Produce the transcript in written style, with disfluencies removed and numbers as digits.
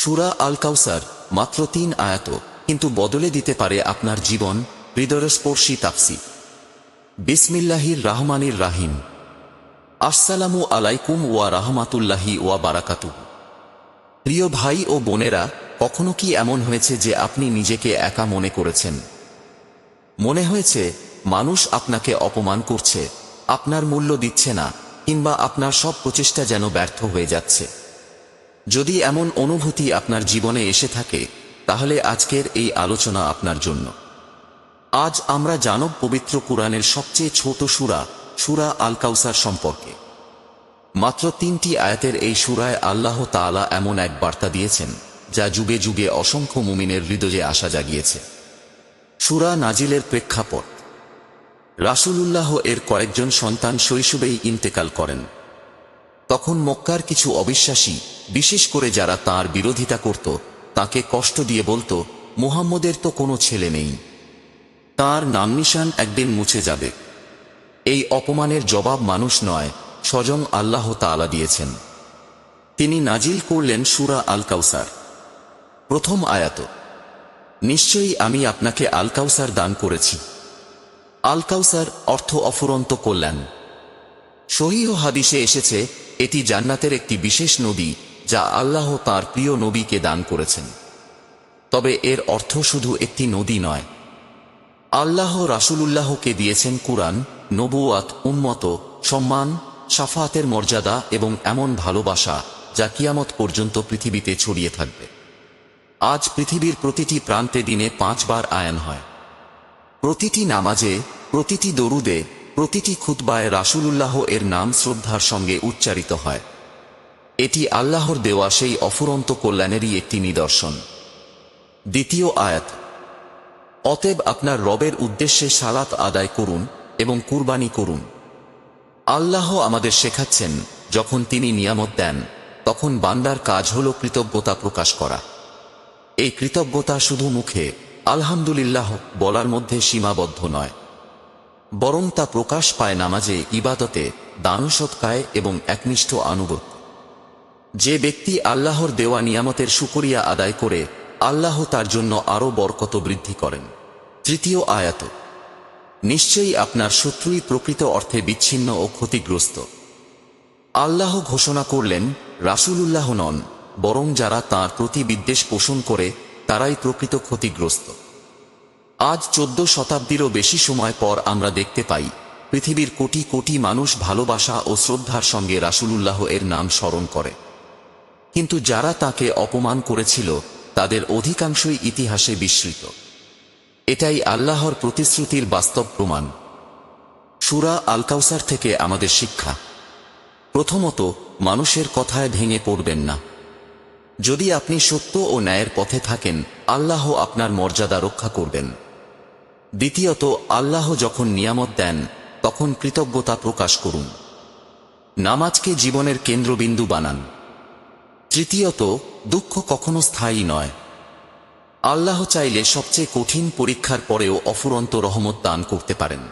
সূরা আল কাউসার মাত্র ৩ আয়াত, কিন্তু বদলে দিতে পারে আপনার জীবন। হৃদয়স্পর্শী তাফসীর। বিসমিল্লাহির রাহমানির রাহিম। আসসালামু আলাইকুম ওয়া রাহমাতুল্লাহি ওয়া বারাকাতুহু। প্রিয় ভাই ও বোনেরা, কখনো কি এমন হয়েছে যে আপনি নিজেকে একা মনে করেছেন? মনে হয়েছে মানুষ আপনাকে অপমান করছে, আপনার মূল্য দিচ্ছে না, কিংবা আপনার সব প্রচেষ্টা যেন ব্যর্থ হয়ে যাচ্ছে? যদি এমন অনুভূতি আপনার জীবনে এসে থাকে, তাহলে আজকের এই আলোচনা আপনার জন্য। আজ আমরা জানব পবিত্র কুরআনের সবচেয়ে ছোট সূরা আল কাউসার সম্পর্কে। মাত্র ৩টি আয়াতের এই সূরায় আল্লাহ তাআলা এমন এক বার্তা দিয়েছেন যা যুগে যুগে অসংখ্য মুমিনের হৃদয়ে আশা জাগিয়েছে। সূরা নাজিলের প্রেক্ষাপট: রাসূলুল্লাহ এর কয়েকজন সন্তান শৈশবেই ইন্তেকাল করেন। তখন মক্কার কিছু অবিশ্বাসী, বিশেষ করে যারা তাঁর বিরোধিতা করত, তাকে কষ্ট দিয়ে বলত, মুহাম্মদের তো কোনো ছেলে নেই, তাঁর নামনিশান একদিন মুছে যাবে। এই অপমানের জবাব মানুষ নয়, স্বয়ং আল্লাহ তাআলা দিয়েছেন। তিনি নাজিল করলেন সূরা আল কাউসার। প্রথম আয়াত: নিশ্চয়ই আমি আপনাকে আল কাউসার দান করেছি। আল কাউসার অর্থ অফুরন্ত কল্যাণ। সহিহ হাদিসে এসেছে, এটি জান্নাতের একটি বিশেষ নদী যা আল্লাহ তাঁর প্রিয় নবীকে দান করেছেন। তবে এর অর্থ শুধু একটি নদী নয়। আল্লাহ রাসূলুল্লাহকে দিয়েছেন কুরআন, নবুয়াত, উম্মত, সম্মান, শাফাআতের মর্যাদা এবং এমন ভালোবাসা যা কিয়ামত পর্যন্ত পৃথিবীতে ছড়িয়ে থাকবে। আজ পৃথিবীর প্রতিটি প্রান্তে দিনে 5 বার আয়ান হয়। প্রতিটি নামাজে, প্রতিটি দরুদে, প্রতিটি খুতবায় রাসূলুল্লাহ এর নাম শ্রদ্ধার সঙ্গে উচ্চারিত হয়। এটি আল্লাহর দেওয়া সেই অফুরন্ত কল্যাণেরই একটি নিদর্শন। দ্বিতীয় আয়াত: অতএব আপনার রবের উদ্দেশ্যে সালাত আদায় করুন এবং কুরবানি করুন। আল্লাহ আমাদের শেখাচ্ছেন, যখন তিনি নিয়ামত দেন, তখন বান্দার কাজ হল কৃতজ্ঞতা প্রকাশ করা। এই কৃতজ্ঞতা শুধু মুখে আলহামদুলিল্লাহ বলার মধ্যে সীমাবদ্ধ নয়, বরং তা প্রকাশ পায় নামাজে, ইবাদতে, দান সদকায় এবং একনিষ্ঠ আনুগত্য। যে ব্যক্তি আল্লাহর দেওয়া নিয়ামতের শুকরিয়া আদায় করে, আল্লাহ তার জন্য আরও বরকত বৃদ্ধি করেন। তৃতীয় আয়াত: নিশ্চয়ই আপনার শত্রুই প্রকৃত অর্থে বিচ্ছিন্ন ও ক্ষতিগ্রস্ত। আল্লাহ ঘোষণা করলেন, রাসূলুল্লাহ নন, বরং যারা তাঁর প্রতি বিদ্বেষ পোষণ করে তারাই প্রকৃত ক্ষতিগ্রস্ত। আজ 14 শতাব্দীরও বেশি সময় পর আমরা দেখতে পাই, পৃথিবীর কোটি কোটি মানুষ ভালোবাসা ও শ্রদ্ধার সঙ্গে রাসূলুল্লাহ এর নাম স্মরণ করে। কিন্তু যারা তাকে অপমান করেছিল, তাদের অধিকাংশই ইতিহাসে বিস্মৃত। এটাই আল্লাহর প্রতিশ্রুতির বাস্তব প্রমাণ। সূরা আল কাউসার থেকে আমাদের শিক্ষা: প্রথমত, মানুষের কথায় ভেঙে পড়বেন না। যদি আপনি সত্য ও ন্যায়ের পথে থাকেন, আল্লাহ আপনার মর্যাদা রক্ষা করবেন। দ্বিতীয়ত, আল্লাহ যখন নিয়ামত দেন, তখন কৃতজ্ঞতা প্রকাশ করুন। নামাজকে জীবনের কেন্দ্রবিন্দু বানান। তৃতীয়ত, দুঃখ কখনো স্থায়ী নয়। আল্লাহ চাইলে সবচেয়ে কঠিন পরীক্ষার পরেও অফুরন্ত রহমত দান করতে পারেন।